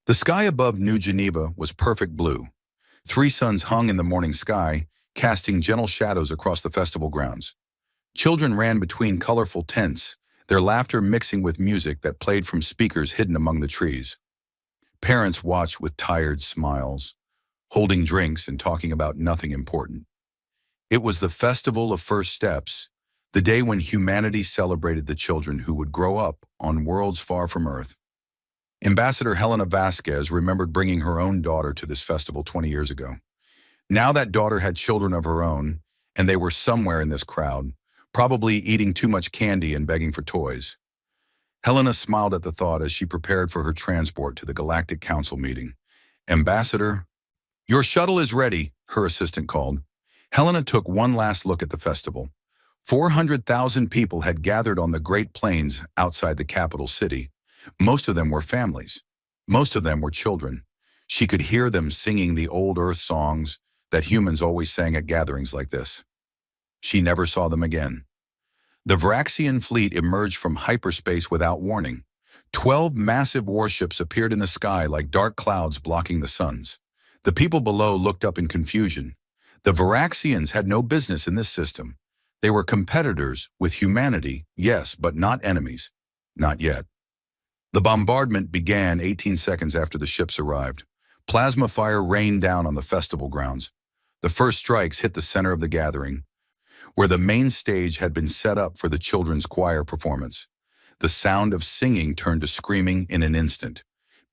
The sky above New Geneva was perfect blue. 3 suns hung in the morning sky, casting gentle shadows across the festival grounds. Children ran between colorful tents, their laughter mixing with music that played from speakers hidden among the trees. Parents watched with tired smiles, holding drinks and talking about nothing important. It was the festival of first steps, the day when humanity celebrated the children who would grow up on worlds far from Earth. Ambassador Helena Vasquez remembered bringing her own daughter to this festival 20 years ago. Now that daughter had children of her own, and they were somewhere in this crowd, probably eating too much candy and begging for toys. Helena smiled at the thought as she prepared for her transport to the Galactic Council meeting. "Ambassador, your shuttle is ready," her assistant called. Helena took one last look at the festival. 400,000 people had gathered on the Great Plains outside the capital city. Most of them were families. Most of them were children. She could hear them singing the old Earth songs that humans always sang at gatherings like this. She never saw them again. The Varaxian fleet emerged from hyperspace without warning. 12 massive warships appeared in the sky like dark clouds blocking the suns. The people below looked up in confusion. The Varaxians had no business in this system. They were competitors with humanity, yes, but not enemies. Not yet. The bombardment began 18 seconds after the ships arrived. Plasma fire rained down on the festival grounds. The first strikes hit the center of the gathering, where the main stage had been set up for the children's choir performance. The sound of singing turned to screaming in an instant.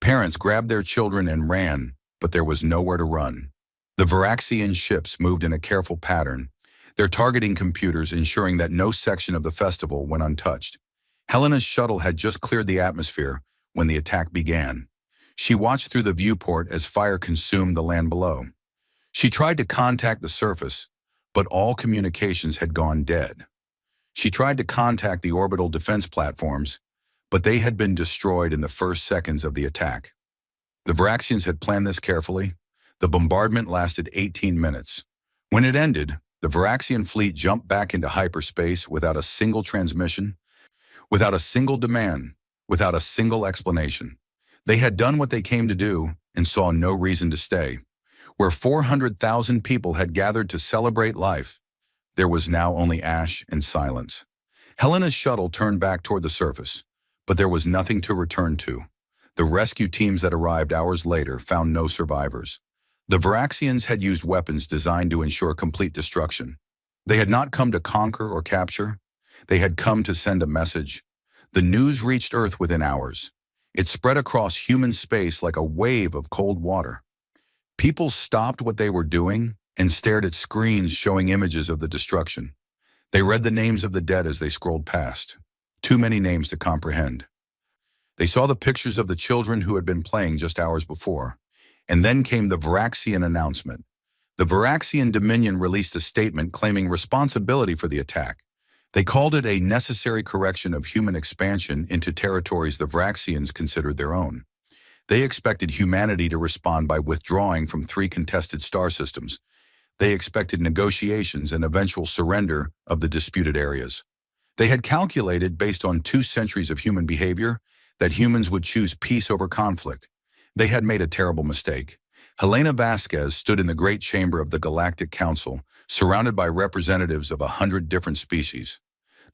Parents grabbed their children and ran, but there was nowhere to run. The Varaxian ships moved in a careful pattern, their targeting computers ensuring that no section of the festival went untouched. Helena's shuttle had just cleared the atmosphere when the attack began. She watched through the viewport as fire consumed the land below. She tried to contact the surface, but all communications had gone dead. She tried to contact the orbital defense platforms, but they had been destroyed in the first seconds of the attack. The Varaxians had planned this carefully. The bombardment lasted 18 minutes. When it ended, the Varaxian fleet jumped back into hyperspace without a single transmission, without a single demand, without a single explanation. They had done what they came to do and saw no reason to stay. Where 400,000 people had gathered to celebrate life, there was now only ash and silence. Helena's shuttle turned back toward the surface, but there was nothing to return to. The rescue teams that arrived hours later found no survivors. The Varaxians had used weapons designed to ensure complete destruction. They had not come to conquer or capture. They had come to send a message. The news reached Earth within hours. It spread across human space like a wave of cold water. People stopped what they were doing and stared at screens showing images of the destruction. They read the names of the dead as they scrolled past. Too many names to comprehend. They saw the pictures of the children who had been playing just hours before. And then came the Varaxian announcement. The Varaxian Dominion released a statement claiming responsibility for the attack. They called it a necessary correction of human expansion into territories the Varaxians considered their own. They expected humanity to respond by withdrawing from 3 contested star systems. They expected negotiations and eventual surrender of the disputed areas. They had calculated, based on 2 centuries of human behavior, that humans would choose peace over conflict. They had made a terrible mistake. Helena Vasquez stood in the great chamber of the Galactic Council, surrounded by representatives of 100 different species.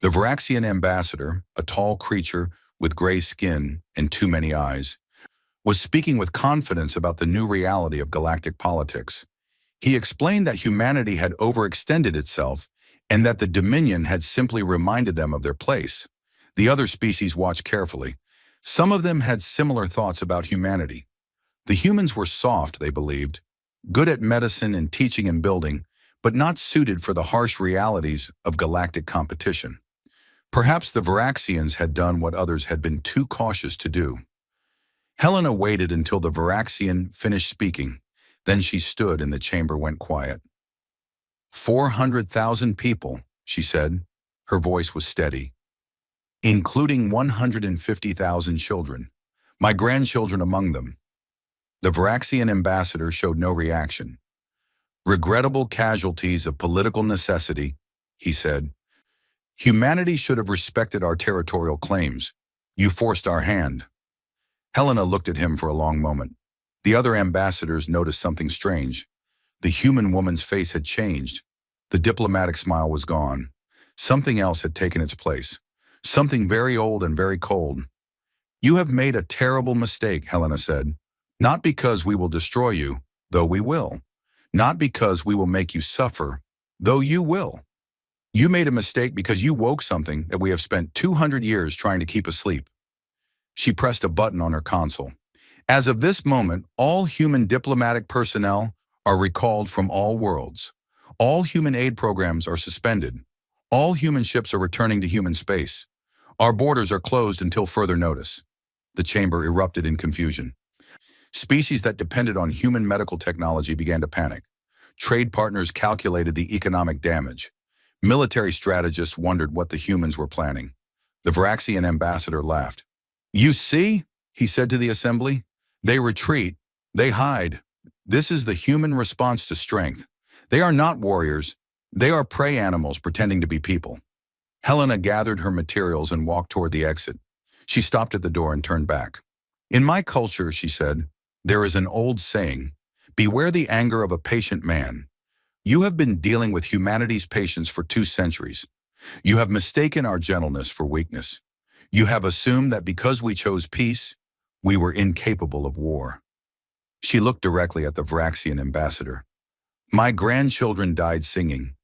The Varaxian ambassador, a tall creature with gray skin and too many eyes, was speaking with confidence about the new reality of galactic politics. He explained that humanity had overextended itself and that the Dominion had simply reminded them of their place. The other species watched carefully. Some of them had similar thoughts about humanity. The humans were soft, they believed, good at medicine and teaching and building, but not suited for the harsh realities of galactic competition. Perhaps the Varaxians had done what others had been too cautious to do. Helena waited until the Varaxian finished speaking. Then she stood and the chamber went quiet. 400,000 people, she said. Her voice was steady. Including 150,000 children, my grandchildren among them. The Varaxian ambassador showed no reaction. Regrettable casualties of political necessity, he said. Humanity should have respected our territorial claims. You forced our hand. Helena looked at him for a long moment. The other ambassadors noticed something strange. The human woman's face had changed. The diplomatic smile was gone. Something else had taken its place. Something very old and very cold. "You have made a terrible mistake," Helena said. "Not because we will destroy you, though we will. Not because we will make you suffer, though you will. You made a mistake because you woke something that we have spent 200 years trying to keep asleep." She pressed a button on her console. "As of this moment, all human diplomatic personnel are recalled from all worlds. All human aid programs are suspended. All human ships are returning to human space. Our borders are closed until further notice." The chamber erupted in confusion. Species that depended on human medical technology began to panic. Trade partners calculated the economic damage. Military strategists wondered what the humans were planning. The Varaxian ambassador laughed. "You see," he said to the assembly, "they retreat, they hide. This is the human response to strength. They are not warriors. They are prey animals pretending to be people." Helena gathered her materials and walked toward the exit. She stopped at the door and turned back. "In my culture," she said, "there is an old saying, 'Beware the anger of a patient man.' You have been dealing with humanity's patience for 2 centuries. You have mistaken our gentleness for weakness. You have assumed that because we chose peace, we were incapable of war." She looked directly at the Varaxian ambassador. "My grandchildren died singing.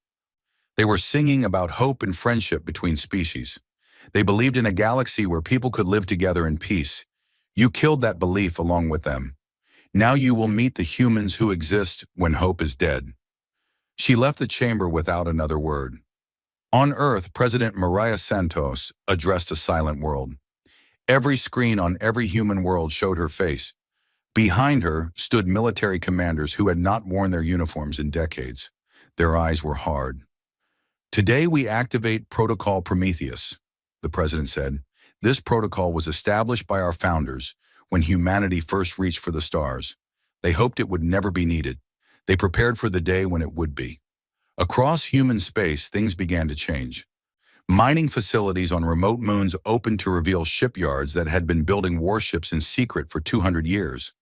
They were singing about hope and friendship between species. They believed in a galaxy where people could live together in peace. You killed that belief along with them. Now you will meet the humans who exist when hope is dead." She left the chamber without another word. On Earth, President Maria Santos addressed a silent world. Every screen on every human world showed her face. Behind her stood military commanders who had not worn their uniforms in decades. Their eyes were hard. "Today we activate Protocol Prometheus," the president said. "This protocol was established by our founders when humanity first reached for the stars. They hoped it would never be needed. They prepared for the day when it would be." Across human space, things began to change. Mining facilities on remote moons opened to reveal shipyards that had been building warships in secret for 200 years.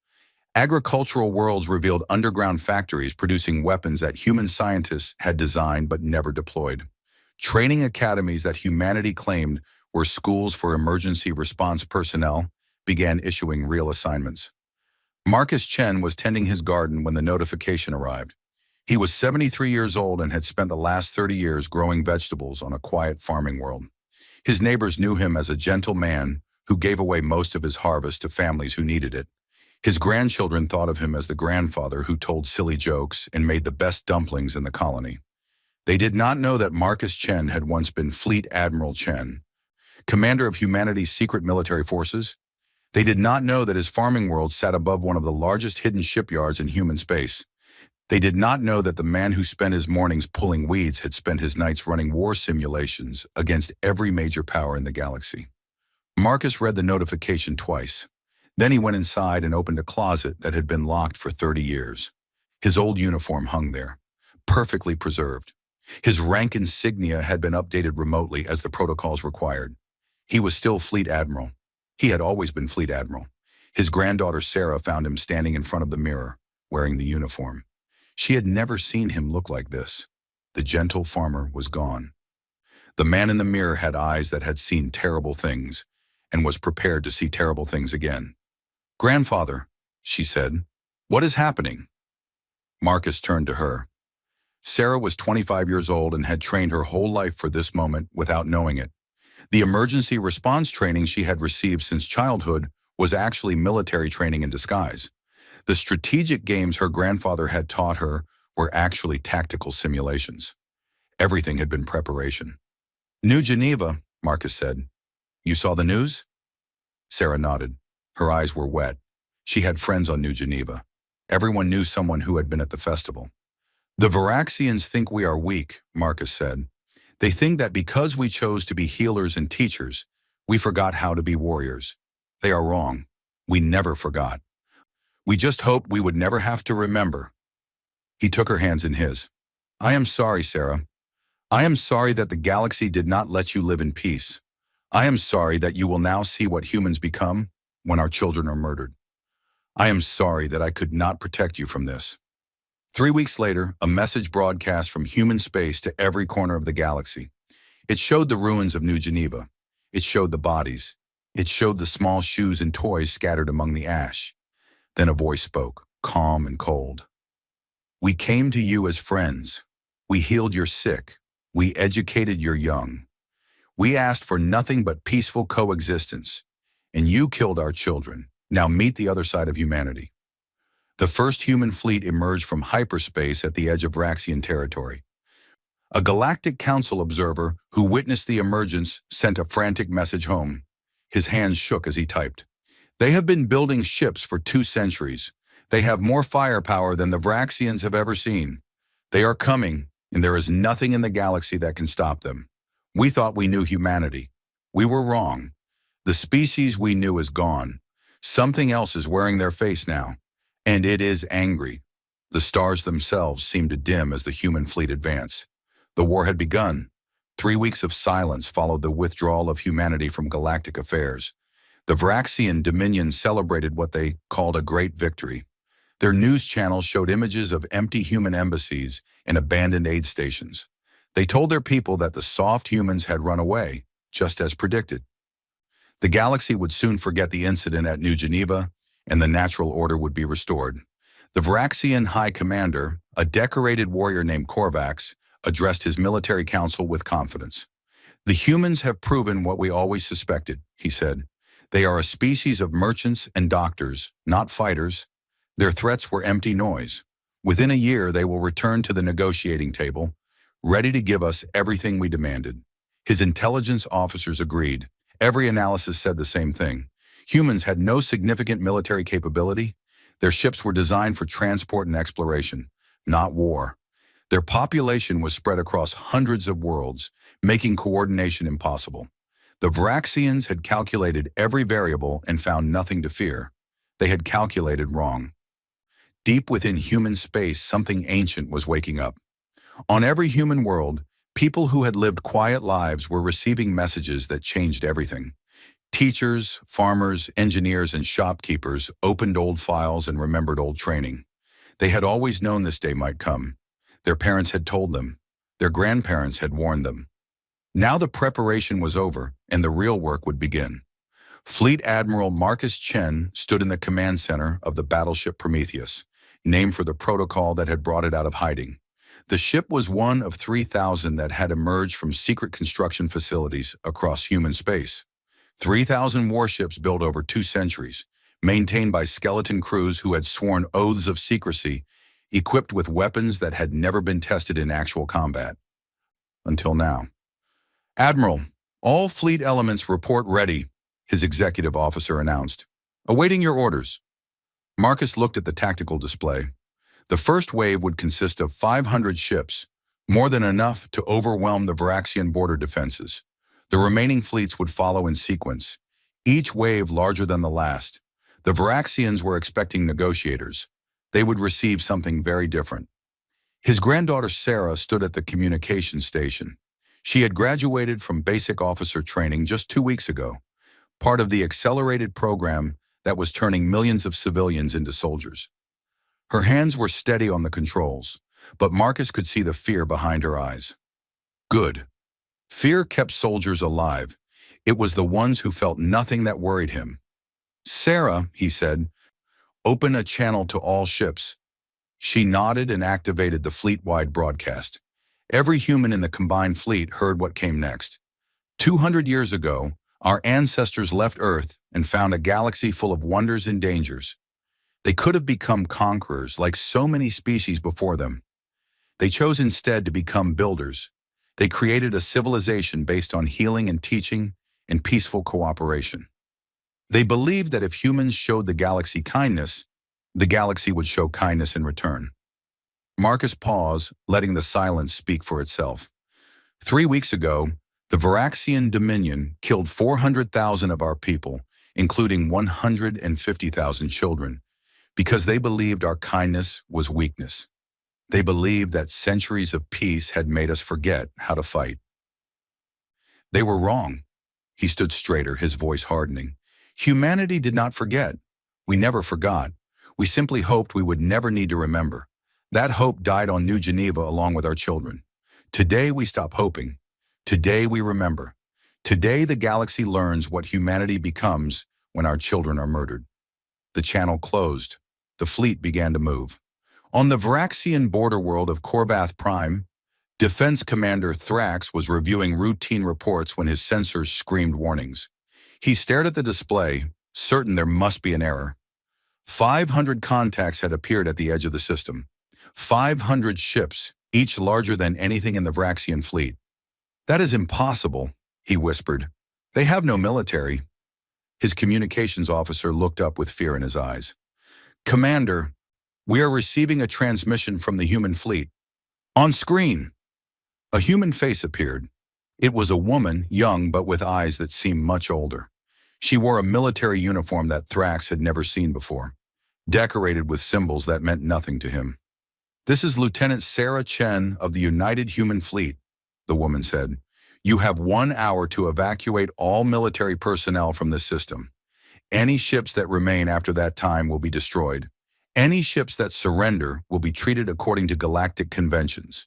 Agricultural worlds revealed underground factories producing weapons that human scientists had designed but never deployed. Training academies that humanity claimed were schools for emergency response personnel began issuing real assignments. Marcus Chen was tending his garden when the notification arrived. He was 73 years old and had spent the last 30 years growing vegetables on a quiet farming world. His neighbors knew him as a gentle man who gave away most of his harvest to families who needed it. His grandchildren thought of him as the grandfather who told silly jokes and made the best dumplings in the colony. They did not know that Marcus Chen had once been Fleet Admiral Chen, commander of humanity's secret military forces. They did not know that his farming world sat above one of the largest hidden shipyards in human space. They did not know that the man who spent his mornings pulling weeds had spent his nights running war simulations against every major power in the galaxy. Marcus read the notification twice. Then he went inside and opened a closet that had been locked for 30 years. His old uniform hung there, perfectly preserved. His rank insignia had been updated remotely as the protocols required. He was still Fleet Admiral. He had always been Fleet Admiral. His granddaughter Sarah found him standing in front of the mirror, wearing the uniform. She had never seen him look like this. The gentle farmer was gone. The man in the mirror had eyes that had seen terrible things and was prepared to see terrible things again. "Grandfather," she said, "what is happening?" Marcus turned to her. Sarah was 25 years old and had trained her whole life for this moment without knowing it. The emergency response training she had received since childhood was actually military training in disguise. The strategic games her grandfather had taught her were actually tactical simulations. Everything had been preparation. "New Geneva," Marcus said. "You saw the news?" Sarah nodded. Her eyes were wet. She had friends on New Geneva. Everyone knew someone who had been at the festival. "The Varaxians think we are weak," Marcus said. "They think that because we chose to be healers and teachers, we forgot how to be warriors. They are wrong. We never forgot. We just hoped we would never have to remember." He took her hands in his. "I am sorry, Sarah. I am sorry that the galaxy did not let you live in peace. I am sorry that you will now see what humans become. when our children are murdered. I am sorry that I could not protect you from this. 3 weeks later, a message broadcast from human space to every corner of the galaxy. It showed the ruins of New Geneva. It showed the bodies. It showed the small shoes and toys scattered among the ash. Then a voice spoke, calm and cold. We came to you as friends. We healed your sick. We educated your young. We asked for nothing but peaceful coexistence. And you killed our children. Now meet the other side of humanity. The first human fleet emerged from hyperspace at the edge of Vraxian territory. A Galactic Council observer who witnessed the emergence sent a frantic message home. His hands shook as he typed. They have been building ships for 2 centuries. They have more firepower than the Vraxians have ever seen. They are coming, and there is nothing in the galaxy that can stop them. We thought we knew humanity. We were wrong. The species we knew is gone. Something else is wearing their face now, and it is angry. The stars themselves seemed to dim as the human fleet advanced. The war had begun. 3 weeks of silence followed the withdrawal of humanity from galactic affairs. The Vraxian Dominion celebrated what they called a great victory. Their news channels showed images of empty human embassies and abandoned aid stations. They told their people that the soft humans had run away, just as predicted. The galaxy would soon forget the incident at New Geneva, and the natural order would be restored. The Vraxian High Commander, a decorated warrior named Korvax, addressed his military council with confidence. The humans have proven what we always suspected, he said. They are a species of merchants and doctors, not fighters. Their threats were empty noise. Within a year, they will return to the negotiating table, ready to give us everything we demanded. His intelligence officers agreed. Every analysis said the same thing. Humans had no significant military capability. Their ships were designed for transport and exploration, not war. Their population was spread across hundreds of worlds, making coordination impossible. The Vraxians had calculated every variable and found nothing to fear. They had calculated wrong. Deep within human space, something ancient was waking up. On every human world, people who had lived quiet lives were receiving messages that changed everything. Teachers, farmers, engineers, and shopkeepers opened old files and remembered old training. They had always known this day might come. Their parents had told them. Their grandparents had warned them. Now the preparation was over, and the real work would begin. Fleet Admiral Marcus Chen stood in the command center of the battleship Prometheus, named for the protocol that had brought it out of hiding. The ship was one of 3,000 that had emerged from secret construction facilities across human space. 3,000 warships built over 2 centuries, maintained by skeleton crews who had sworn oaths of secrecy, equipped with weapons that had never been tested in actual combat. Until now. Admiral, all fleet elements report ready, his executive officer announced. Awaiting your orders. Marcus looked at the tactical display. The first wave would consist of 500 ships, more than enough to overwhelm the Vraxian border defenses. The remaining fleets would follow in sequence, each wave larger than the last. The Vraxians were expecting negotiators. They would receive something very different. His granddaughter Sarah stood at the communications station. She had graduated from basic officer training just 2 weeks ago, part of the accelerated program that was turning millions of civilians into soldiers. Her hands were steady on the controls, but Marcus could see the fear behind her eyes. Good. Fear kept soldiers alive. It was the ones who felt nothing that worried him. Sarah, he said, open a channel to all ships. She nodded and activated the fleet-wide broadcast. Every human in the combined fleet heard what came next. 200 years ago, our ancestors left Earth and found a galaxy full of wonders and dangers. They could have become conquerors like so many species before them. They chose instead to become builders. They created a civilization based on healing and teaching and peaceful cooperation. They believed that if humans showed the galaxy kindness, the galaxy would show kindness in return. Marcus paused, letting the silence speak for itself. 3 weeks ago, the Vraxian Dominion killed 400,000 of our people, including 150,000 children, because they believed our kindness was weakness. They believed that centuries of peace had made us forget how to fight. They were wrong. He stood straighter, his voice hardening. Humanity did not forget. We never forgot. We simply hoped we would never need to remember. That hope died on New Geneva along with our children. Today we stop hoping. Today we remember. Today the galaxy learns what humanity becomes when our children are murdered. The channel closed. The fleet began to move. On the Varaxian border world of Corvath Prime, Defense Commander Thrax was reviewing routine reports when his sensors screamed warnings. He stared at the display, certain there must be an error. 500 contacts had appeared at the edge of the system. 500 ships, each larger than anything in the Varaxian fleet. "That is impossible," he whispered. "They have no military." His communications officer looked up with fear in his eyes. "Commander, we are receiving a transmission from the human fleet. On screen." A human face appeared. It was a woman, young but with eyes that seemed much older. She wore a military uniform that Thrax had never seen before, decorated with symbols that meant nothing to him. "This is Lieutenant Sarah Chen of the United Human Fleet," the woman said. "You have 1 hour to evacuate all military personnel from this system. Any ships that remain after that time will be destroyed. Any ships that surrender will be treated according to galactic conventions.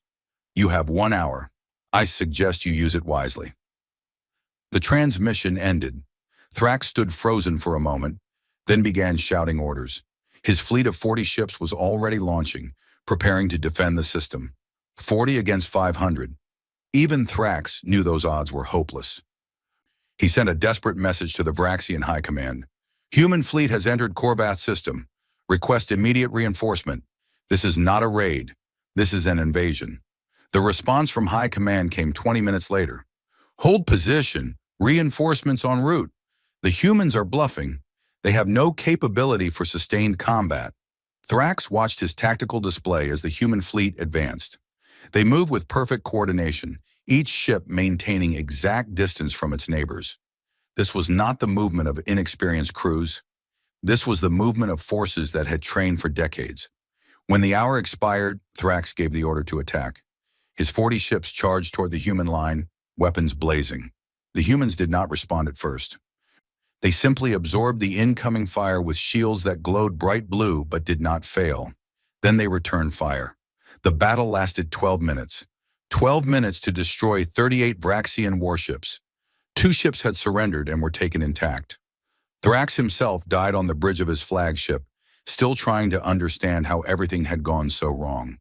You have 1 hour. I suggest you use it wisely." The transmission ended. Thrax stood frozen for a moment, then began shouting orders. His fleet of 40 ships was already launching, preparing to defend the system. 40 against 500. Even Thrax knew those odds were hopeless. He sent a desperate message to the Varaxian High Command. "Human fleet has entered Corvath system. Request immediate reinforcement. This is not a raid. This is an invasion." The response from High Command came 20 minutes later. "Hold position. Reinforcements en route. The humans are bluffing. They have no capability for sustained combat." Thrax watched his tactical display as the human fleet advanced. They moved with perfect coordination, each ship maintaining exact distance from its neighbors. This was not the movement of inexperienced crews. This was the movement of forces that had trained for decades. When the hour expired, Thrax gave the order to attack. His 40 ships charged toward the human line, weapons blazing. The humans did not respond at first. They simply absorbed the incoming fire with shields that glowed bright blue but did not fail. Then they returned fire. The battle lasted 12 minutes. 12 minutes to destroy 38 Varaxian warships. 2 ships had surrendered and were taken intact. Thrax himself died on the bridge of his flagship, still trying to understand how everything had gone so wrong.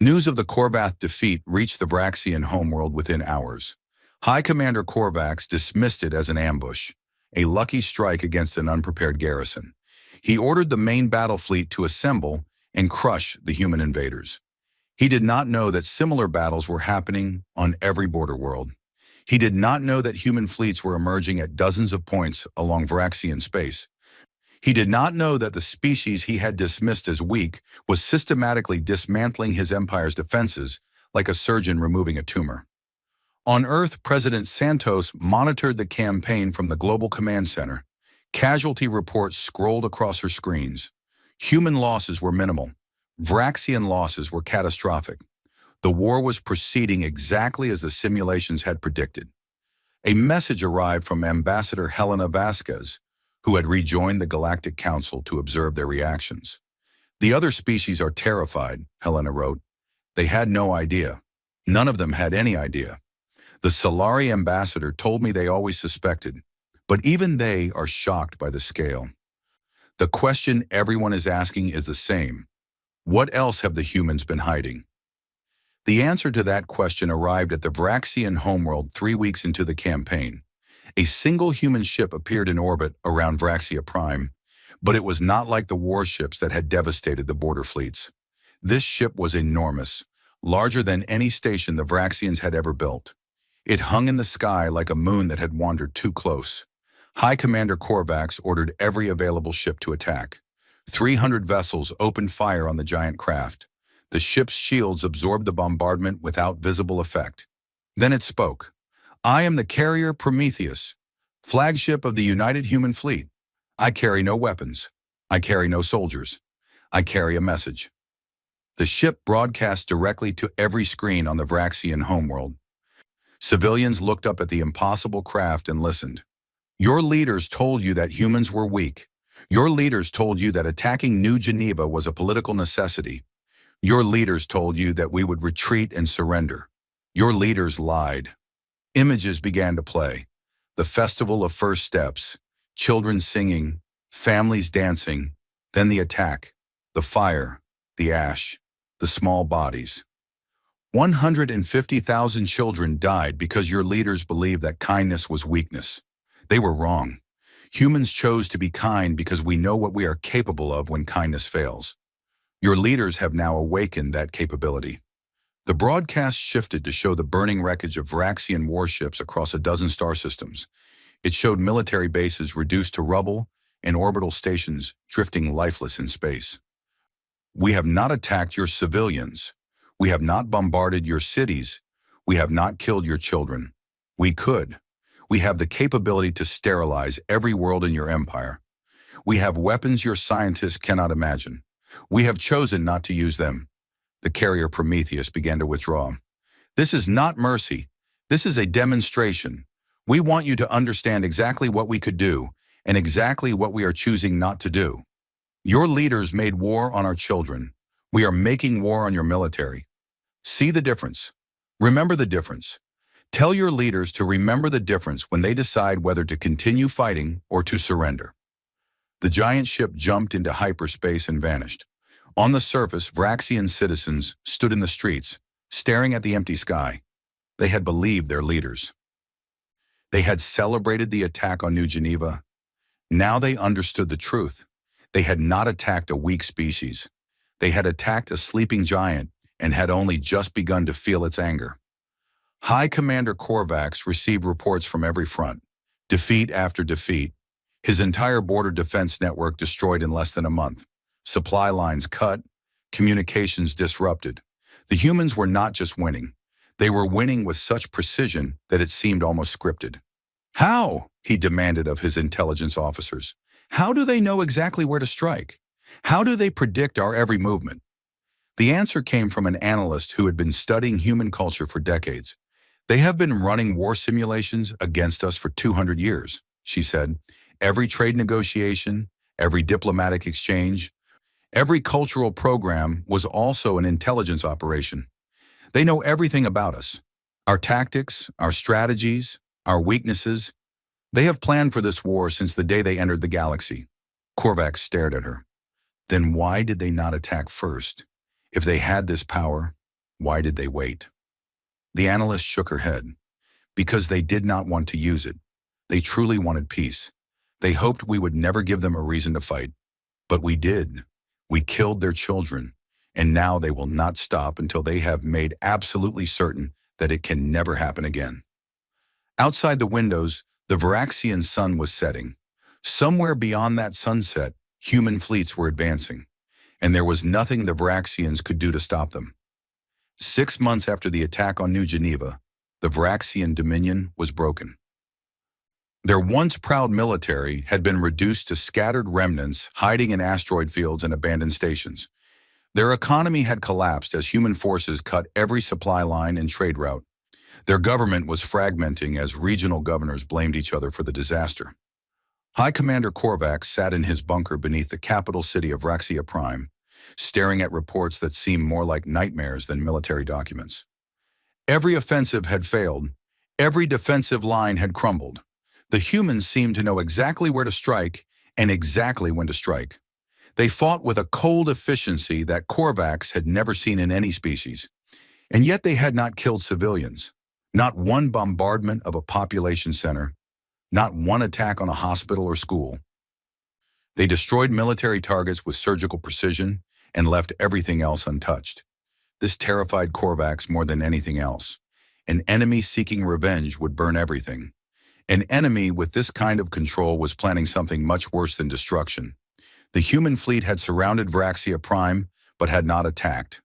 News of the Corvath defeat reached the Varaxian homeworld within hours. High Commander Corvax dismissed it as an ambush, a lucky strike against an unprepared garrison. He ordered the main battle fleet to assemble and crush the human invaders. He did not know that similar battles were happening on every border world. He did not know that human fleets were emerging at dozens of points along Varaxian space. He did not know that the species he had dismissed as weak was systematically dismantling his empire's defenses like a surgeon removing a tumor. On Earth, President Santos monitored the campaign from the Global Command Center. Casualty reports scrolled across her screens. Human losses were minimal. Varaxian losses were catastrophic. The war was proceeding exactly as the simulations had predicted. A message arrived from Ambassador Helena Vasquez, who had rejoined the Galactic Council to observe their reactions. "The other species are terrified," Helena wrote. "They had no idea. None of them had any idea. The Solari ambassador told me they always suspected, but even they are shocked by the scale. The question everyone is asking is the same. What else have the humans been hiding?" The answer to that question arrived at the Varaxian homeworld 3 weeks into the campaign. A single human ship appeared in orbit around Varaxia Prime, but it was not like the warships that had devastated the border fleets. This ship was enormous, larger than any station the Varaxians had ever built. It hung in the sky like a moon that had wandered too close. High Commander Corvax ordered every available ship to attack. 300 vessels opened fire on the giant craft. The ship's shields absorbed the bombardment without visible effect. Then it spoke. "I am the carrier Prometheus, flagship of the United Human Fleet. I carry no weapons. I carry no soldiers. I carry a message." The ship broadcast directly to every screen on the Varaxian homeworld. Civilians looked up at the impossible craft and listened. Your leaders told you that humans were weak. Your leaders told you that attacking New Geneva was a political necessity. Your leaders told you that we would retreat and surrender. Your leaders lied. Images began to play. The festival of first steps, children singing, families dancing, then the attack, the fire, the ash, the small bodies. 150,000 children died because your leaders believed that kindness was weakness. They were wrong. Humans chose to be kind because we know what we are capable of when kindness fails. Your leaders have now awakened that capability. The broadcast shifted to show the burning wreckage of Varaxian warships across a dozen star systems. It showed military bases reduced to rubble and orbital stations drifting lifeless in space. We have not attacked your civilians. We have not bombarded your cities. We have not killed your children. We could. We have the capability to sterilize every world in your empire. We have weapons your scientists cannot imagine. We have chosen not to use them. The carrier Prometheus began to withdraw. This is not mercy. This is a demonstration. We want you to understand exactly what we could do and exactly what we are choosing not to do. Your leaders made war on our children. We are making war on your military. See the difference. Remember the difference. Tell your leaders to remember the difference when they decide whether to continue fighting or to surrender. The giant ship jumped into hyperspace and vanished. On the surface, Varaxian citizens stood in the streets, staring at the empty sky. They had believed their leaders. They had celebrated the attack on New Geneva. Now they understood the truth. They had not attacked a weak species. They had attacked a sleeping giant and had only just begun to feel its anger. High Commander Korvax received reports from every front, defeat after defeat, his entire border defense network destroyed in less than a month, supply lines cut, communications disrupted. The humans were not just winning. They were winning with such precision that it seemed almost scripted. How? He demanded of his intelligence officers. How do they know exactly where to strike? How do they predict our every movement? The answer came from an analyst who had been studying human culture for decades. They have been running war simulations against us for 200 years, she said. Every trade negotiation, every diplomatic exchange, every cultural program was also an intelligence operation. They know everything about us, our tactics, our strategies, our weaknesses. They have planned for this war since the day they entered the galaxy. Korvax stared at her. Then why did they not attack first? If they had this power, why did they wait? The analyst shook her head. Because they did not want to use it. They truly wanted peace. They hoped we would never give them a reason to fight. But we did. We killed their children. And now they will not stop until they have made absolutely certain that it can never happen again. Outside the windows, the Varaxian sun was setting. Somewhere beyond that sunset, human fleets were advancing. And there was nothing the Varaxians could do to stop them. 6 months after the attack on New Geneva, the Varaxian dominion was broken. Their once proud military had been reduced to scattered remnants hiding in asteroid fields and abandoned stations. Their economy had collapsed as human forces cut every supply line and trade route. Their government was fragmenting as regional governors blamed each other for the disaster. High Commander Korvax sat in his bunker beneath the capital city of Raxia Prime, staring at reports that seemed more like nightmares than military documents. Every offensive had failed. Every defensive line had crumbled. The humans seemed to know exactly where to strike and exactly when to strike. They fought with a cold efficiency that Korvax had never seen in any species. And yet they had not killed civilians. Not one bombardment of a population center. Not one attack on a hospital or school. They destroyed military targets with surgical precision and left everything else untouched. This terrified Korvax more than anything else. An enemy seeking revenge would burn everything. An enemy with this kind of control was planning something much worse than destruction. The human fleet had surrounded Varaxia Prime, but had not attacked.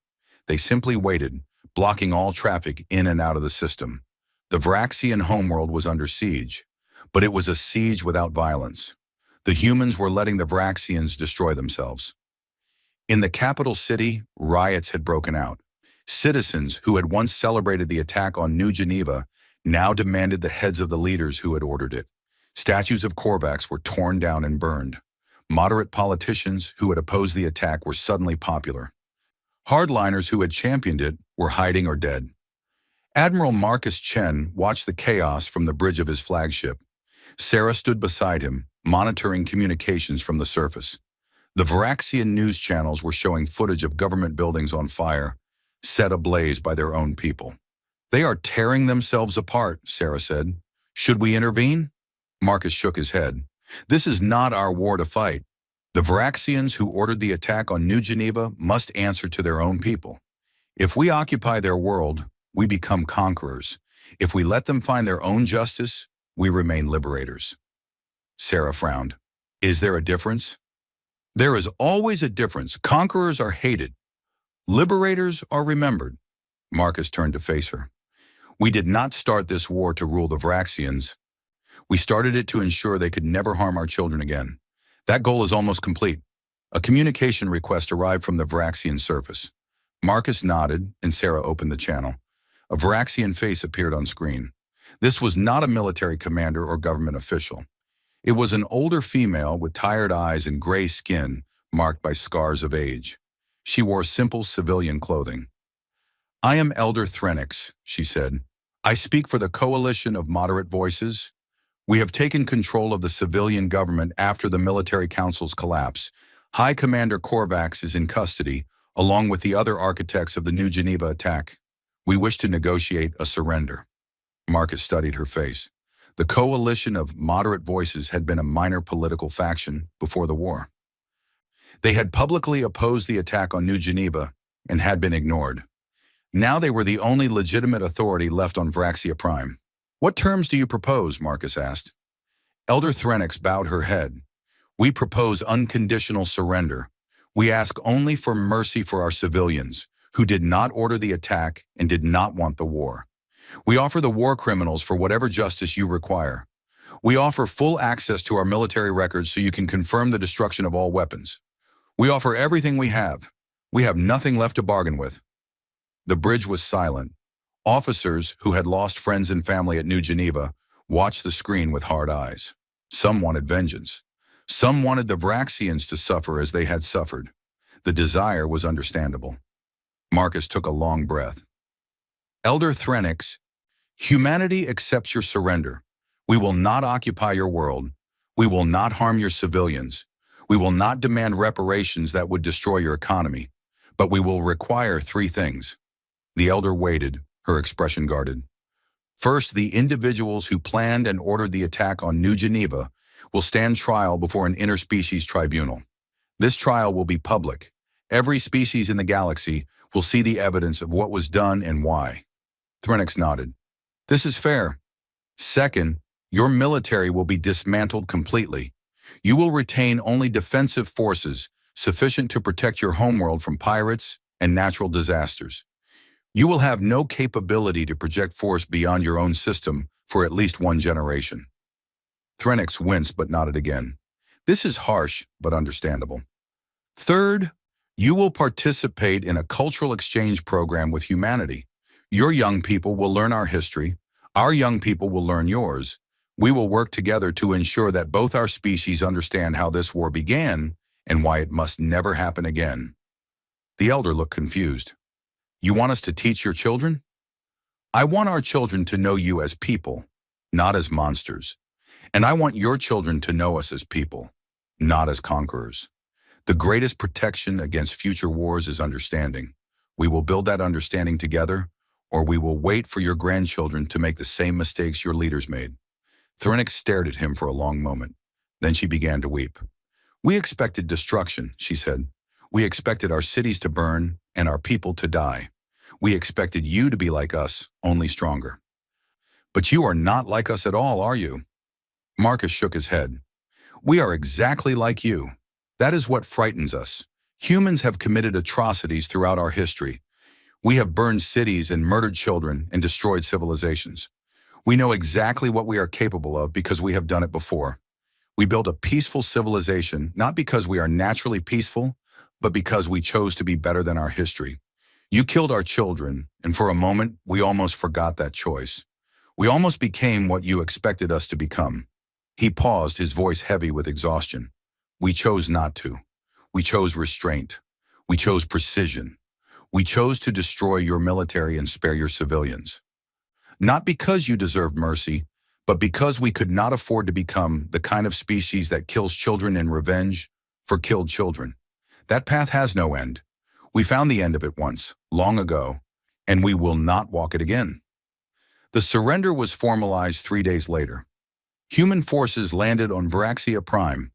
They simply waited, blocking all traffic in and out of the system. The Varaxian homeworld was under siege, but it was a siege without violence. The humans were letting the Varaxians destroy themselves. In the capital city, riots had broken out. Citizens who had once celebrated the attack on New Geneva now demanded the heads of the leaders who had ordered it. Statues of Korvax were torn down and burned. Moderate politicians who had opposed the attack were suddenly popular. Hardliners who had championed it were hiding or dead. Admiral Marcus Chen watched the chaos from the bridge of his flagship. Sarah stood beside him, monitoring communications from the surface. The Varaxian news channels were showing footage of government buildings on fire, set ablaze by their own people. "They are tearing themselves apart," Sarah said. "Should we intervene?" Marcus shook his head. "This is not our war to fight. The Varaxians who ordered the attack on New Geneva must answer to their own people. If we occupy their world, we become conquerors. If we let them find their own justice, we remain liberators." Sarah frowned. "Is there a difference?" "There is always a difference. Conquerors are hated. Liberators are remembered." Marcus turned to face her. "We did not start this war to rule the Varaxians. We started it to ensure they could never harm our children again. That goal is almost complete." A communication request arrived from the Varaxian surface. Marcus nodded, and Sarah opened the channel. A Varaxian face appeared on screen. This was not a military commander or government official. It was an older female with tired eyes and gray skin marked by scars of age. She wore simple civilian clothing. "I am Elder Threnix," she said. "I speak for the Coalition of Moderate Voices. We have taken control of the civilian government after the military council's collapse. High Commander Korvax is in custody, along with the other architects of the New Geneva attack. We wish to negotiate a surrender." Marcus studied her face. The Coalition of Moderate Voices had been a minor political faction before the war. They had publicly opposed the attack on New Geneva and had been ignored. Now they were the only legitimate authority left on Varaxia Prime. "What terms do you propose?" Marcus asked. Elder Threnix bowed her head. "We propose unconditional surrender. We ask only for mercy for our civilians, who did not order the attack and did not want the war. We offer the war criminals for whatever justice you require. We offer full access to our military records so you can confirm the destruction of all weapons. We offer everything we have. We have nothing left to bargain with." The bridge was silent. Officers who had lost friends and family at New Geneva watched the screen with hard eyes. Some wanted vengeance. Some wanted the Varaxians to suffer as they had suffered. The desire was understandable. Marcus took a long breath. "Elder Threnix, humanity accepts your surrender. We will not occupy your world. We will not harm your civilians. We will not demand reparations that would destroy your economy. But we will require 3 things. The elder waited, her expression guarded. "First, the individuals who planned and ordered the attack on New Geneva will stand trial before an interspecies tribunal. This trial will be public. Every species in the galaxy will see the evidence of what was done and why." Threnix nodded. "This is fair." "Second, your military will be dismantled completely. You will retain only defensive forces sufficient to protect your homeworld from pirates and natural disasters. You will have no capability to project force beyond your own system for at least 1 generation." Threnix winced but nodded again. "This is harsh but understandable." "Third, you will participate in a cultural exchange program with humanity. Your young people will learn our history. Our young people will learn yours. We will work together to ensure that both our species understand how this war began and why it must never happen again." The elder looked confused. "You want us to teach your children?" "I want our children to know you as people, not as monsters. And I want your children to know us as people, not as conquerors. The greatest protection against future wars is understanding. We will build that understanding together, or we will wait for your grandchildren to make the same mistakes your leaders made." Threnix stared at him for a long moment. Then she began to weep. "We expected destruction," she said. "We expected our cities to burn and our people to die. We expected you to be like us, only stronger. But you are not like us at all, are you?" Marcus shook his head. "We are exactly like you. That is what frightens us. Humans have committed atrocities throughout our history. We have burned cities and murdered children and destroyed civilizations. We know exactly what we are capable of because we have done it before. We built a peaceful civilization not because we are naturally peaceful, but because we chose to be better than our history. You killed our children, and for a moment, we almost forgot that choice. We almost became what you expected us to become. He paused, his voice heavy with exhaustion. We chose not to. We chose restraint. We chose precision. We chose to destroy your military and spare your civilians. Not because you deserved mercy, but because we could not afford to become the kind of species that kills children in revenge for killed children. That path has no end. We found the end of it once, long ago, and we will not walk it again. The surrender was formalized 3 days later. Human forces landed on Varaxia Prime,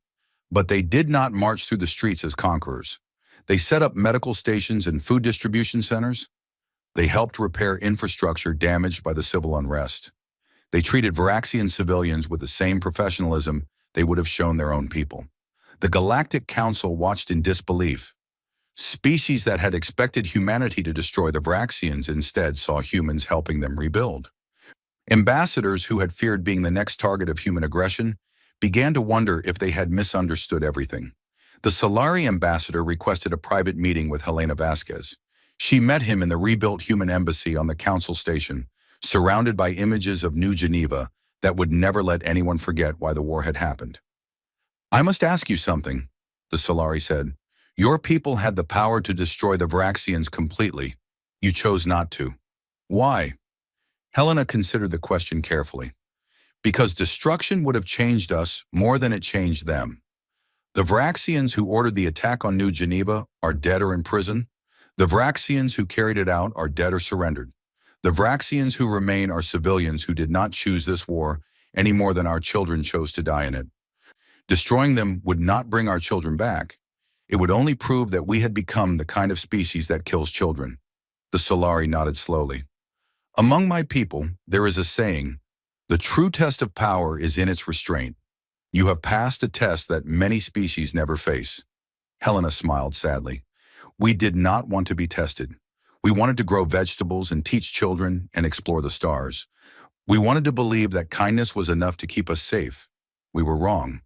but they did not march through the streets as conquerors. They set up medical stations and food distribution centers. They helped repair infrastructure damaged by the civil unrest. They treated Varaxian civilians with the same professionalism they would have shown their own people. The Galactic Council watched in disbelief. Species that had expected humanity to destroy the Varaxians instead saw humans helping them rebuild. Ambassadors who had feared being the next target of human aggression began to wonder if they had misunderstood everything. The Solari ambassador requested a private meeting with Helena Vasquez. She met him in the rebuilt human embassy on the council station, surrounded by images of New Geneva that would never let anyone forget why the war had happened. I must ask you something, the Solari said. Your people had the power to destroy the Varaxians completely. You chose not to. Why? Helena considered the question carefully. Because destruction would have changed us more than it changed them. The Varaxians who ordered the attack on New Geneva are dead or in prison. The Varaxians who carried it out are dead or surrendered. The Varaxians who remain are civilians who did not choose this war any more than our children chose to die in it. Destroying them would not bring our children back. It would only prove that we had become the kind of species that kills children. The Solari nodded slowly. Among my people, there is a saying, the true test of power is in its restraint. You have passed a test that many species never face. Helena smiled sadly. We did not want to be tested. We wanted to grow vegetables and teach children and explore the stars. We wanted to believe that kindness was enough to keep us safe. We were wrong.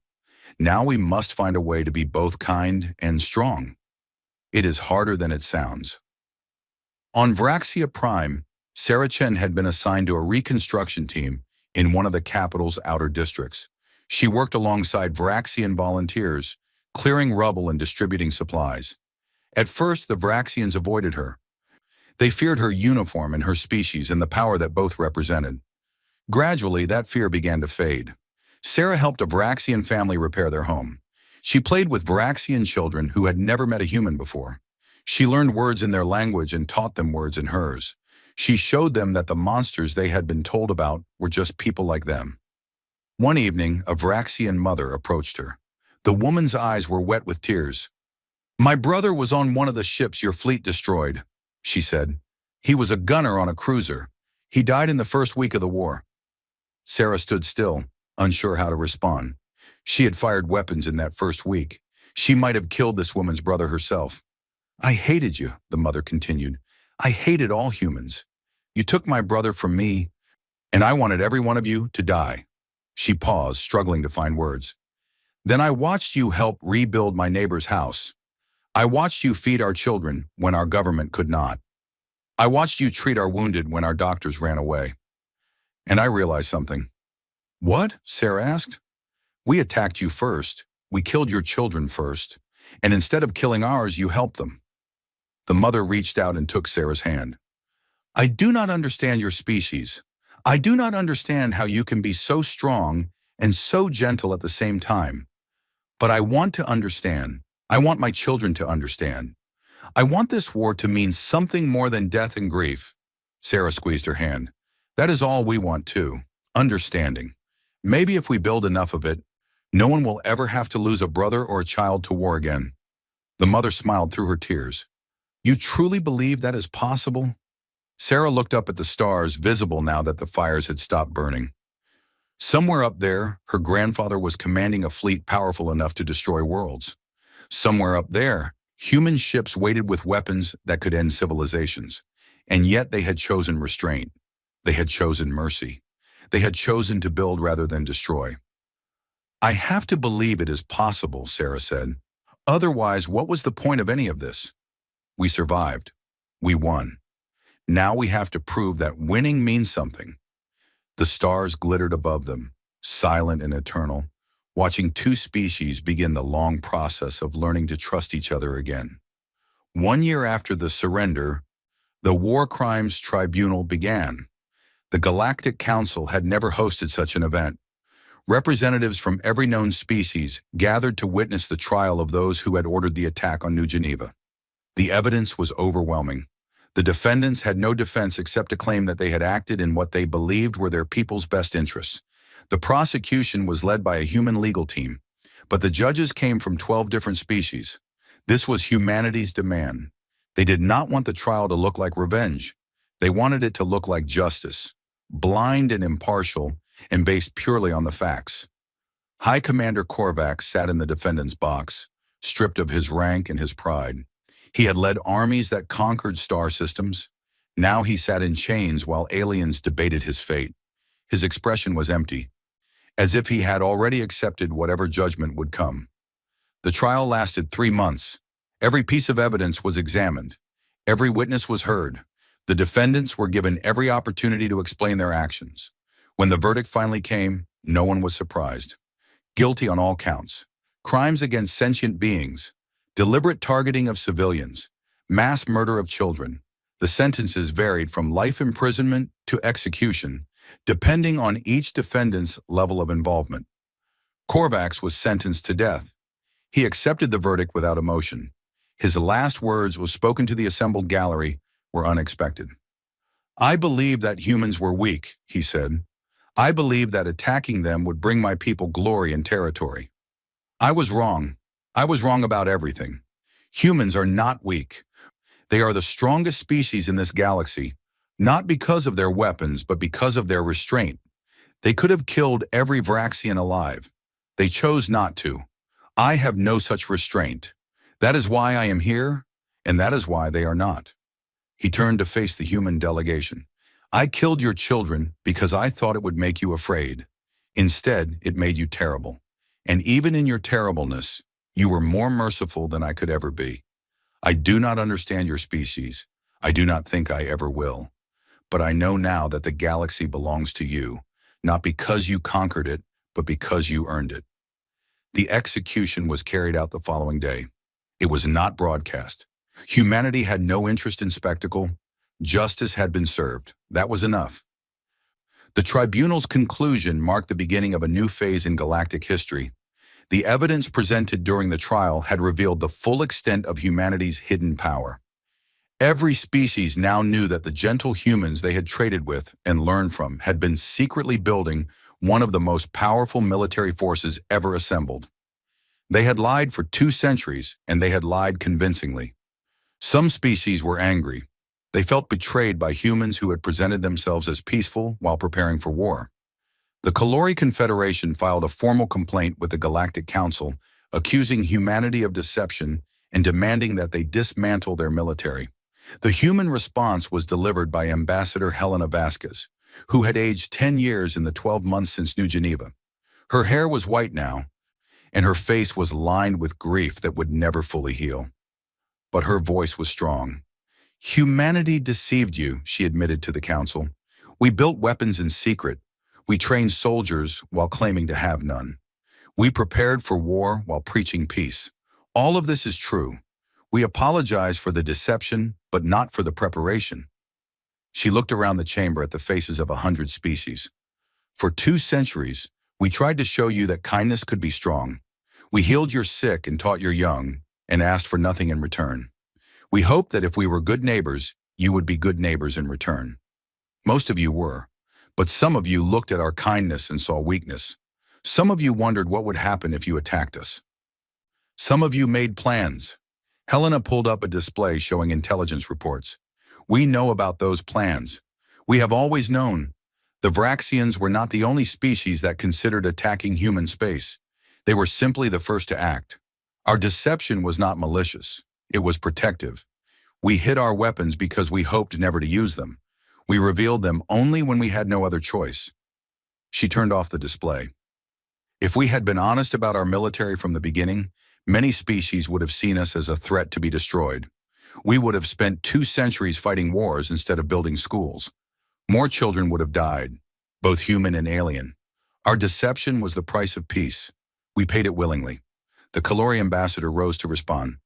Now we must find a way to be both kind and strong. It is harder than it sounds. On Varaxia Prime, Sarah Chen had been assigned to a reconstruction team in one of the capital's outer districts. She worked alongside Varaxian volunteers, clearing rubble and distributing supplies. At first, the Varaxians avoided her. They feared her uniform and her species and the power that both represented. Gradually, that fear began to fade. Sarah helped a Varaxian family repair their home. She played with Varaxian children who had never met a human before. She learned words in their language and taught them words in hers. She showed them that the monsters they had been told about were just people like them. One evening, a Varaxian mother approached her. The woman's eyes were wet with tears. My brother was on one of the ships your fleet destroyed, she said. He was a gunner on a cruiser. He died in the first week of the war. Sarah stood still, unsure how to respond. She had fired weapons in that first week. She might have killed this woman's brother herself. I hated you, the mother continued. I hated all humans. You took my brother from me, and I wanted every one of you to die. She paused, struggling to find words. Then I watched you help rebuild my neighbor's house. I watched you feed our children when our government could not. I watched you treat our wounded when our doctors ran away. And I realized something. What? Sarah asked. We attacked you first. We killed your children first. And instead of killing ours, you helped them. The mother reached out and took Sarah's hand. I do not understand your species. I do not understand how you can be so strong and so gentle at the same time. But I want to understand. I want my children to understand. I want this war to mean something more than death and grief. Sarah squeezed her hand. That is all we want too. Understanding. Maybe if we build enough of it, no one will ever have to lose a brother or a child to war again. The mother smiled through her tears. You truly believe that is possible? Sarah looked up at the stars, visible now that the fires had stopped burning. Somewhere up there, her grandfather was commanding a fleet powerful enough to destroy worlds. Somewhere up there, human ships waited with weapons that could end civilizations. And yet they had chosen restraint. They had chosen mercy. They had chosen to build rather than destroy. I have to believe it is possible, Sarah said. Otherwise, what was the point of any of this? We survived. We won. Now we have to prove that winning means something. The stars glittered above them, silent and eternal, watching two species begin the long process of learning to trust each other again. 1 year after the surrender, the War Crimes Tribunal began. The Galactic Council had never hosted such an event. Representatives from every known species gathered to witness the trial of those who had ordered the attack on New Geneva. The evidence was overwhelming. The defendants had no defense except to claim that they had acted in what they believed were their people's best interests. The prosecution was led by a human legal team, but the judges came from 12 different species. This was humanity's demand. They did not want the trial to look like revenge. They wanted it to look like justice, blind and impartial, and based purely on the facts. High Commander Korvax sat in the defendant's box, stripped of his rank and his pride. He had led armies that conquered star systems. Now he sat in chains while aliens debated his fate. His expression was empty, as if he had already accepted whatever judgment would come. The trial lasted 3 months. Every piece of evidence was examined. Every witness was heard. The defendants were given every opportunity to explain their actions. When the verdict finally came, no one was surprised. Guilty on all counts. Crimes against sentient beings, deliberate targeting of civilians, mass murder of children. The sentences varied from life imprisonment to execution, depending on each defendant's level of involvement. Korvax was sentenced to death. He accepted the verdict without emotion. His last words, was spoken to the assembled gallery, were unexpected. "I believed that humans were weak," he said. "I believed that attacking them would bring my people glory and territory. I was wrong. I was wrong about everything. Humans are not weak. They are the strongest species in this galaxy, not because of their weapons, but because of their restraint. They could have killed every Vraxian alive. They chose not to. I have no such restraint. That is why I am here, and that is why they are not." He turned to face the human delegation. "I killed your children because I thought it would make you afraid. Instead, it made you terrible. And even in your terribleness, you were more merciful than I could ever be. I do not understand your species. I do not think I ever will. But I know now that the galaxy belongs to you, not because you conquered it, but because you earned it." The execution was carried out the following day. It was not broadcast. Humanity had no interest in spectacle. Justice had been served. That was enough. The tribunal's conclusion marked the beginning of a new phase in galactic history. The evidence presented during the trial had revealed the full extent of humanity's hidden power. Every species now knew that the gentle humans they had traded with and learned from had been secretly building one of the most powerful military forces ever assembled. They had lied for 2 centuries, and they had lied convincingly. Some species were angry. They felt betrayed by humans who had presented themselves as peaceful while preparing for war. The Calori Confederation filed a formal complaint with the Galactic Council, accusing humanity of deception and demanding that they dismantle their military. The human response was delivered by Ambassador Helena Vasquez, who had aged 10 years in the 12 months since New Geneva. Her hair was white now, and her face was lined with grief that would never fully heal. But her voice was strong. "Humanity deceived you," she admitted to the council. "We built weapons in secret. We trained soldiers while claiming to have none. We prepared for war while preaching peace. All of this is true. We apologize for the deception, but not for the preparation." She looked around the chamber at the faces of 100 species. "For 2 centuries, we tried to show you that kindness could be strong. We healed your sick and taught your young, and asked for nothing in return. We hoped that if we were good neighbors, you would be good neighbors in return. Most of you were, but some of you looked at our kindness and saw weakness. Some of you wondered what would happen if you attacked us. Some of you made plans." Helena pulled up a display showing intelligence reports. "We know about those plans. We have always known. The Vraxians were not the only species that considered attacking human space. They were simply the first to act. Our deception was not malicious. It was protective. We hid our weapons because we hoped never to use them. We revealed them only when we had no other choice." She turned off the display. "If we had been honest about our military from the beginning, many species would have seen us as a threat to be destroyed. We would have spent 2 centuries fighting wars instead of building schools. More children would have died, both human and alien. Our deception was the price of peace. We paid it willingly. The Kalori ambassador rose to respond.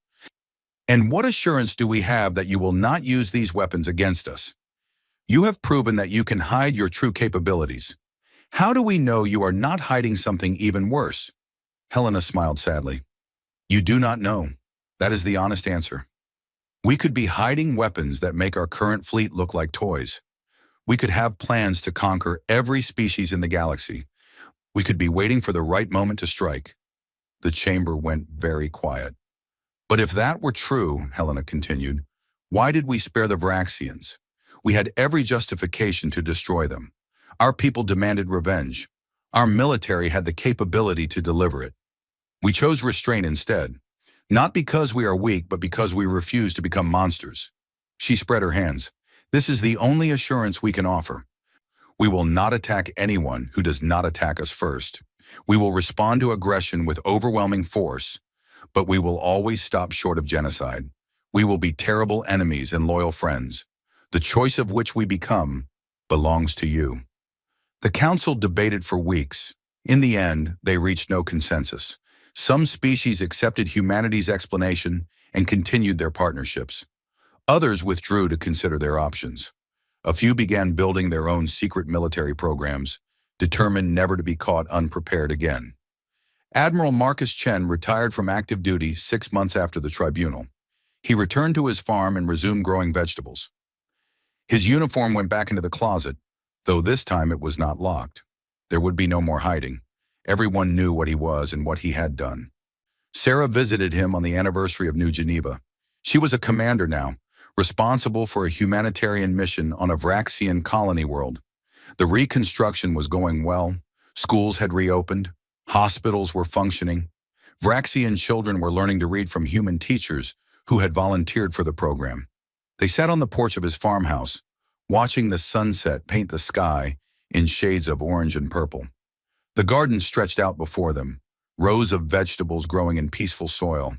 And what assurance do we have that you will not use these weapons against us? You have proven that you can hide your true capabilities. How do we know you are not hiding something even worse? Helena smiled sadly. You do not know. That is the honest answer. We could be hiding weapons that make our current fleet look like toys. We could have plans to conquer every species in the galaxy. We could be waiting for the right moment to strike. The chamber went very quiet. But if that were true, Helena continued, why did we spare the Varaxians? We had every justification to destroy them. Our people demanded revenge. Our military had the capability to deliver it. We chose restraint instead, not because we are weak, but because we refuse to become monsters. She spread her hands. This is the only assurance we can offer. We will not attack anyone who does not attack us first. We will respond to aggression with overwhelming force, but we will always stop short of genocide. We will be terrible enemies and loyal friends. The choice of which we become belongs to you. The council debated for weeks. In the end, they reached no consensus. Some species accepted humanity's explanation and continued their partnerships. Others withdrew to consider their options. A few began building their own secret military programs, determined never to be caught unprepared again. Admiral Marcus Chen retired from active duty 6 months after the tribunal. He returned to his farm and resumed growing vegetables. His uniform went back into the closet, though this time it was not locked. There would be no more hiding. Everyone knew what he was and what he had done. Sarah visited him on the anniversary of New Geneva. She was a commander now, responsible for a humanitarian mission on a Varaxian colony world. The reconstruction was going well. Schools had reopened. Hospitals were functioning. Varaxian children were learning to read from human teachers who had volunteered for the program. They sat on the porch of his farmhouse, watching the sunset paint the sky in shades of orange and purple. The garden stretched out before them, rows of vegetables growing in peaceful soil.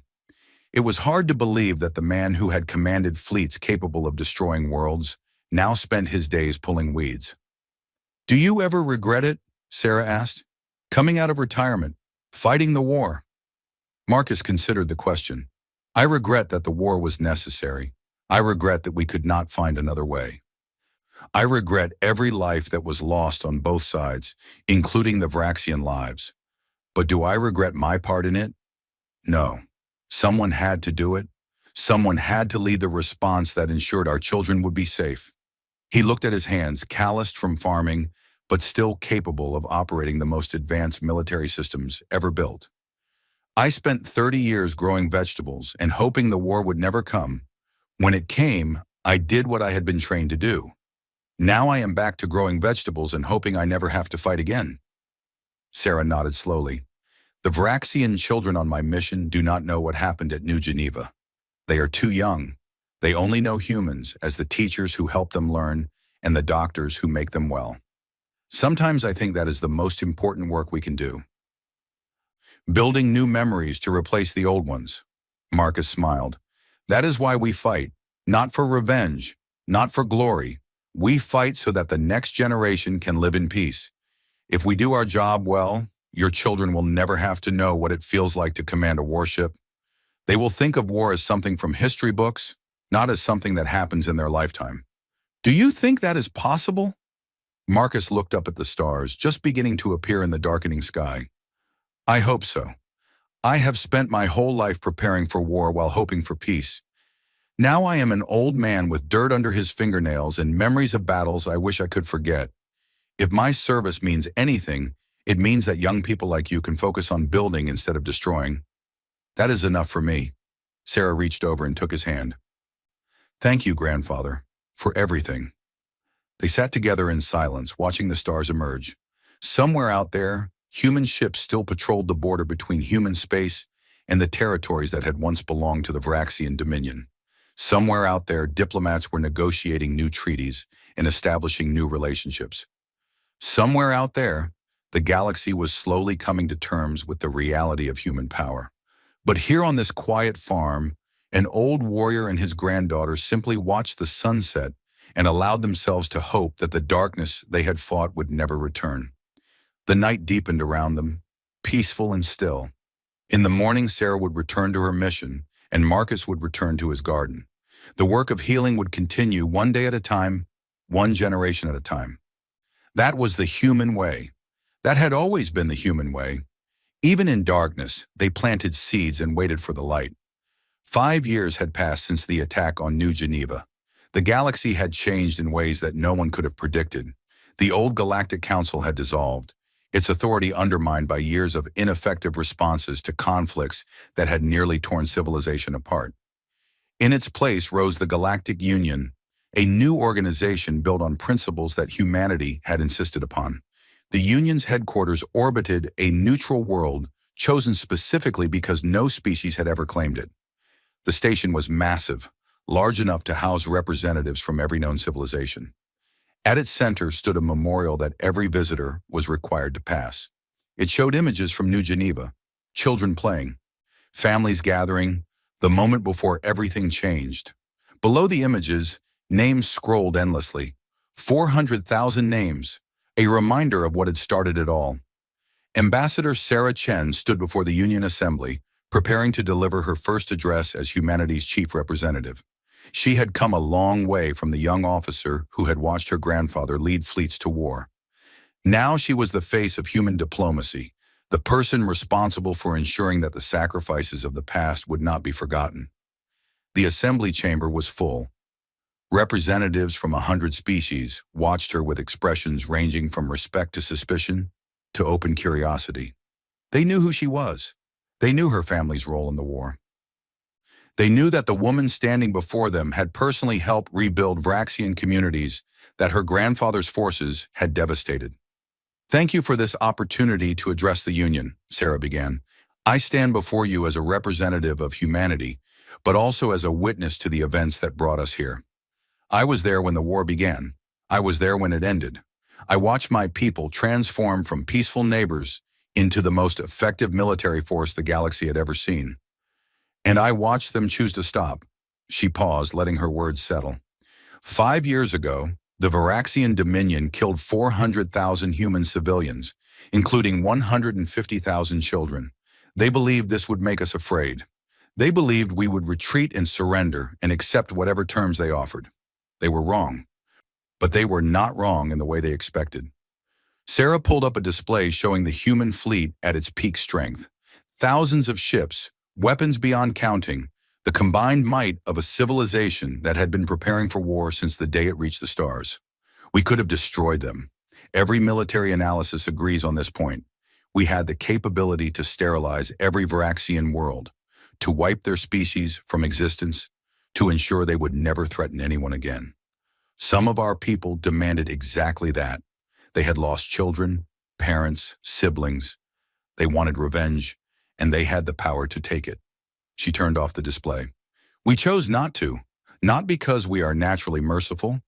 It was hard to believe that the man who had commanded fleets capable of destroying worlds now spent his days pulling weeds. Do you ever regret it? Sarah asked. Coming out of retirement, fighting the war. Marcus considered the question. I regret that the war was necessary. I regret that we could not find another way. I regret every life that was lost on both sides, including the Varaxian lives. But do I regret my part in it? No. Someone had to do it. Someone had to lead the response that ensured our children would be safe. He looked at his hands, calloused from farming, but still capable of operating the most advanced military systems ever built. I spent 30 years growing vegetables and hoping the war would never come. When it came, I did what I had been trained to do. Now I am back to growing vegetables and hoping I never have to fight again. Sarah nodded slowly. The Varaxian children on my mission do not know what happened at New Geneva. They are too young. They only know humans as the teachers who help them learn and the doctors who make them well. Sometimes I think that is the most important work we can do. Building new memories to replace the old ones. Marcus smiled. That is why we fight, not for revenge, not for glory. We fight so that the next generation can live in peace. If we do our job well, your children will never have to know what it feels like to command a warship. They will think of war as something from history books, not as something that happens in their lifetime. Do you think that is possible? Marcus looked up at the stars, just beginning to appear in the darkening sky. I hope so. I have spent my whole life preparing for war while hoping for peace. Now I am an old man with dirt under his fingernails and memories of battles I wish I could forget. If my service means anything, it means that young people like you can focus on building instead of destroying. That is enough for me. Sarah reached over and took his hand. Thank you, grandfather, for everything. They sat together in silence, watching the stars emerge. Somewhere out there, human ships still patrolled the border between human space and the territories that had once belonged to the Varaxian Dominion. Somewhere out there, diplomats were negotiating new treaties and establishing new relationships. Somewhere out there, the galaxy was slowly coming to terms with the reality of human power. But here on this quiet farm, an old warrior and his granddaughter simply watched the sunset and allowed themselves to hope that the darkness they had fought would never return. The night deepened around them. peaceful and still. In the morning, Sarah would return to her mission, and Marcus would return to his garden. The work of healing would continue one day at a time, one generation at a time. That was the human way. That had always been the human way. Even in darkness, they planted seeds and waited for the light. 5 years had passed since the attack on New Geneva. The galaxy had changed in ways that no one could have predicted. The old Galactic Council had dissolved, its authority undermined by years of ineffective responses to conflicts that had nearly torn civilization apart. In its place rose the Galactic Union, a new organization built on principles that humanity had insisted upon. The Union's headquarters orbited a neutral world chosen specifically because no species had ever claimed it. The station was massive, large enough to house representatives from every known civilization. At its center stood a memorial that every visitor was required to pass. It showed images from New Geneva, children playing, families gathering, the moment before everything changed. Below the images, names scrolled endlessly. 400,000 names, a reminder of what had started it all. Ambassador Sarah Chen stood before the Union Assembly, preparing to deliver her first address as humanity's chief representative. She had come a long way from the young officer who had watched her grandfather lead fleets to war. Now she was the face of human diplomacy, the person responsible for ensuring that the sacrifices of the past would not be forgotten. The assembly chamber was full. Representatives from 100 species watched her with expressions ranging from respect to suspicion to open curiosity. They knew who she was. They knew her family's role in the war. They knew that the woman standing before them had personally helped rebuild Vraxian communities that her grandfather's forces had devastated. "Thank you for this opportunity to address the Union," Sarah began. "I stand before you as a representative of humanity, but also as a witness to the events that brought us here. I was there when the war began. I was there when it ended. I watched my people transform from peaceful neighbors into the most effective military force the galaxy had ever seen. And I watched them choose to stop." She paused, letting her words settle. 5 years ago, the Vraxian Dominion killed 400,000 human civilians, including 150,000 children. They believed this would make us afraid. They believed we would retreat and surrender and accept whatever terms they offered. They were wrong. But they were not wrong in the way they expected. Sarah pulled up a display showing the human fleet at its peak strength. Thousands of ships, weapons beyond counting, the combined might of a civilization that had been preparing for war since the day it reached the stars. We could have destroyed them. Every military analysis agrees on this point. We had the capability to sterilize every Vraxian world, to wipe their species from existence, to ensure they would never threaten anyone again. Some of our people demanded exactly that. They had lost children, parents, siblings. They wanted revenge, and they had the power to take it. She turned off the display. We chose not to, not because we are naturally merciful,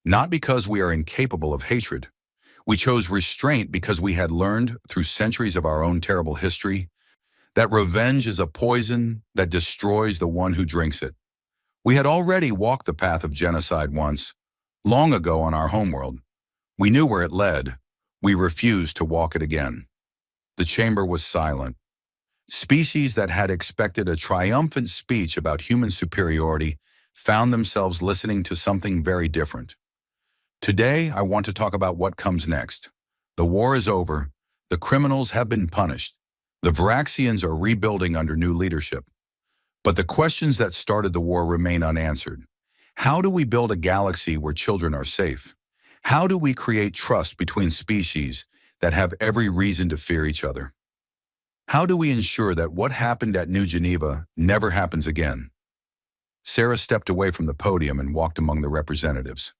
not because we are incapable of hatred. We chose restraint because we had learned through centuries of our own terrible history that revenge is a poison that destroys the one who drinks it. We had already walked the path of genocide once, long ago on our homeworld. We knew where it led. We refused to walk it again. The chamber was silent. Species that had expected a triumphant speech about human superiority found themselves listening to something very different. Today, I want to talk about what comes next. The war is over. The criminals have been punished. The Vraxians are rebuilding under new leadership. But the questions that started the war remain unanswered. How do we build a galaxy where children are safe? How do we create trust between species that have every reason to fear each other? How do we ensure that what happened at New Geneva never happens again? Sarah stepped away from the podium and walked among the representatives.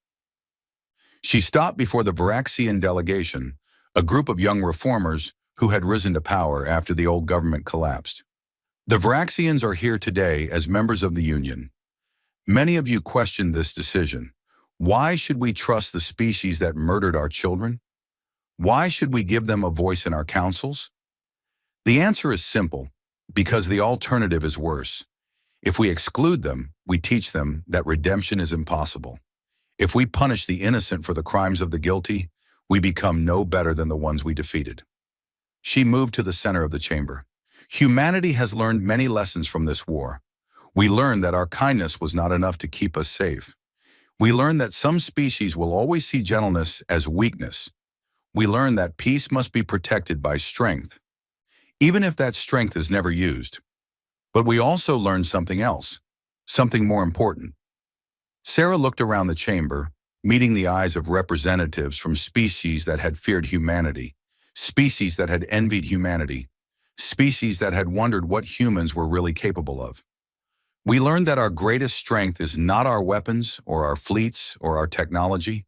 She stopped before the Vraxian delegation, a group of young reformers who had risen to power after the old government collapsed. The Vraxians are here today as members of the Union. Many of you questioned this decision. Why should we trust the species that murdered our children? Why should we give them a voice in our councils? The answer is simple, because the alternative is worse. If we exclude them, we teach them that redemption is impossible. If we punish the innocent for the crimes of the guilty, we become no better than the ones we defeated. She moved to the center of the chamber. Humanity has learned many lessons from this war. We learned that our kindness was not enough to keep us safe. We learned that some species will always see gentleness as weakness. We learned that peace must be protected by strength, even if that strength is never used. But we also learned something else, something more important. Sarah looked around the chamber, meeting the eyes of representatives from species that had feared humanity, species that had envied humanity, species that had wondered what humans were really capable of. We learned that our greatest strength is not our weapons or our fleets or our technology.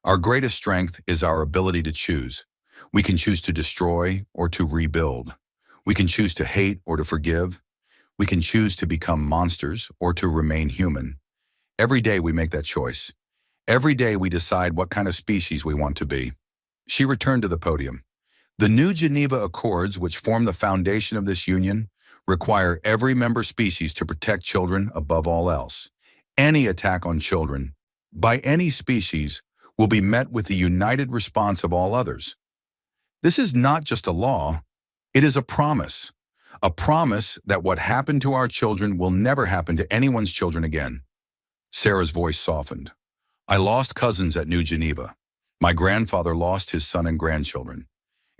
Our greatest strength is our ability to choose. We can choose to destroy or to rebuild. We can choose to hate or to forgive. We can choose to become monsters or to remain human. Every day we make that choice. Every day we decide what kind of species we want to be. She returned to the podium. The new Geneva Accords, which form the foundation of this union, require every member species to protect children above all else. Any attack on children, by any species, will be met with the united response of all others. This is not just a law, it is a promise that what happened to our children will never happen to anyone's children again. Sarah's voice softened. I lost cousins at New Geneva. My grandfather lost his son and grandchildren.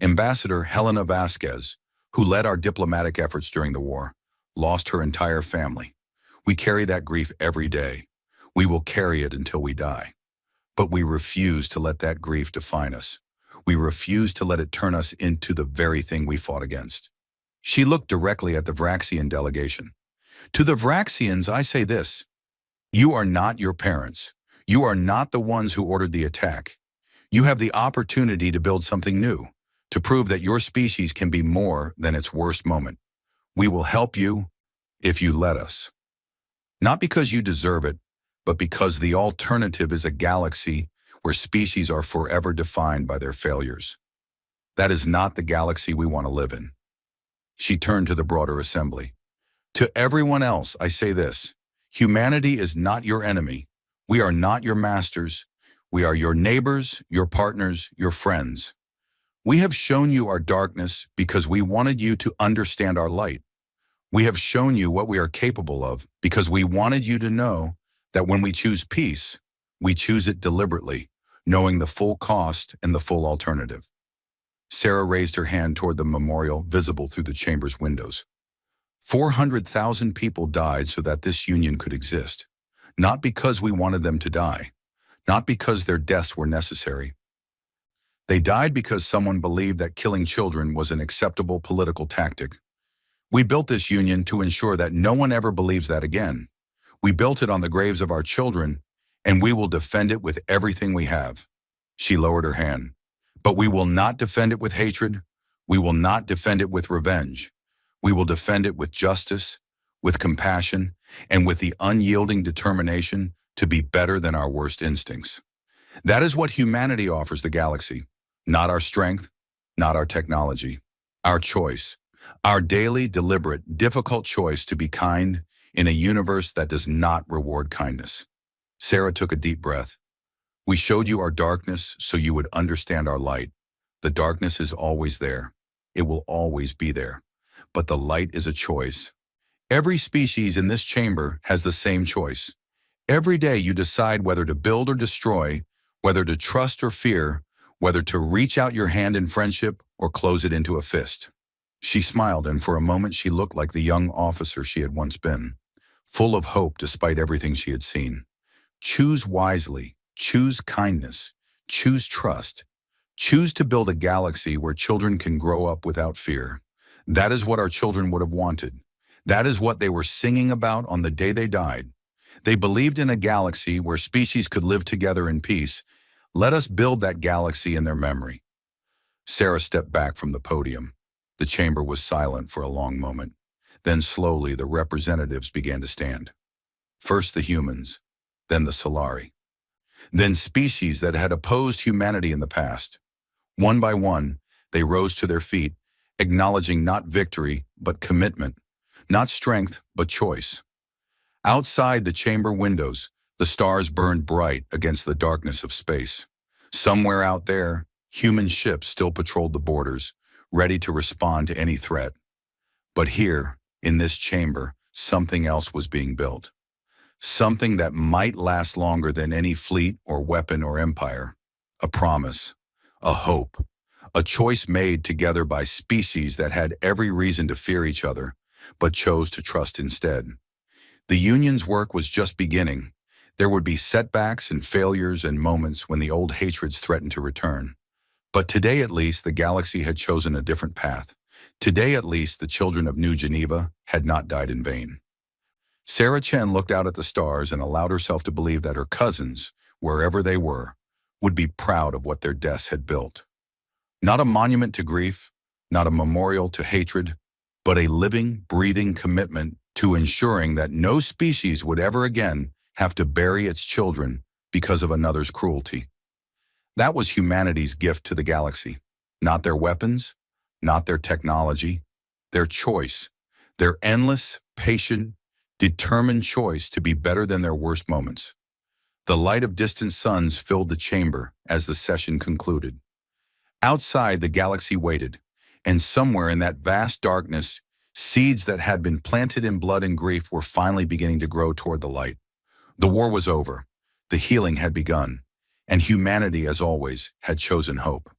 Ambassador Helena Vasquez, who led our diplomatic efforts during the war, lost her entire family. We carry that grief every day. We will carry it until we die. But we refuse to let that grief define us. We refuse to let it turn us into the very thing we fought against. She looked directly at the Vraxian delegation. To the Vraxians, I say this: you are not your parents. You are not the ones who ordered the attack. You have the opportunity to build something new, to prove that your species can be more than its worst moment. We will help you if you let us. Not because you deserve it, but because the alternative is a galaxy where species are forever defined by their failures. That is not the galaxy we want to live in. She turned to the broader assembly. To everyone else, I say this: humanity is not your enemy. We are not your masters. We are your neighbors, your partners, your friends. We have shown you our darkness because we wanted you to understand our light. We have shown you what we are capable of because we wanted you to know that when we choose peace, we choose it deliberately, knowing the full cost and the full alternative. Sarah raised her hand toward the memorial visible through the chamber's windows. 400,000 people died so that this union could exist, not because we wanted them to die, not because their deaths were necessary. They died because someone believed that killing children was an acceptable political tactic. We built this union to ensure that no one ever believes that again. We built it on the graves of our children, and we will defend it with everything we have. She lowered her hand. But we will not defend it with hatred. We will not defend it with revenge. We will defend it with justice, with compassion, and with the unyielding determination to be better than our worst instincts. That is what humanity offers the galaxy. Not our strength, not our technology. Our choice. Our daily, deliberate, difficult choice to be kind in a universe that does not reward kindness. Sarah took a deep breath. We showed you our darkness so you would understand our light. The darkness is always there. It will always be there. But the light is a choice. Every species in this chamber has the same choice. Every day you decide whether to build or destroy, whether to trust or fear, whether to reach out your hand in friendship or close it into a fist. She smiled, and for a moment she looked like the young officer she had once been, full of hope despite everything she had seen. Choose wisely. Choose kindness. Choose trust. Choose to build a galaxy where children can grow up without fear. That is what our children would have wanted. That is what they were singing about on the day they died. They believed in a galaxy where species could live together in peace. Let us build that galaxy in their memory. Sarah stepped back from the podium. The chamber was silent for a long moment. Then slowly the representatives began to stand. First the humans, then the Solari. Then species that had opposed humanity in the past. One by one, they rose to their feet, acknowledging not victory, but commitment, not strength, but choice. Outside the chamber windows, the stars burned bright against the darkness of space. Somewhere out there, human ships still patrolled the borders, ready to respond to any threat. But here, in this chamber, something else was being built. Something that might last longer than any fleet or weapon or empire. A promise, a hope, a choice made together by species that had every reason to fear each other, but chose to trust instead. The Union's work was just beginning. There would be setbacks and failures and moments when the old hatreds threatened to return. But today at least the galaxy had chosen a different path. Today at least the children of New Geneva had not died in vain. Sarah Chen looked out at the stars and allowed herself to believe that her cousins, wherever they were, would be proud of what their deaths had built. Not a monument to grief, not a memorial to hatred, but a living, breathing commitment to ensuring that no species would ever again have to bury its children because of another's cruelty. That was humanity's gift to the galaxy. Not their weapons, not their technology, their choice, their endless, patient, determined choice to be better than their worst moments. The light of distant suns filled the chamber as the session concluded. Outside, the galaxy waited, and somewhere in that vast darkness, seeds that had been planted in blood and grief were finally beginning to grow toward the light. The war was over, the healing had begun, and humanity, as always, had chosen hope.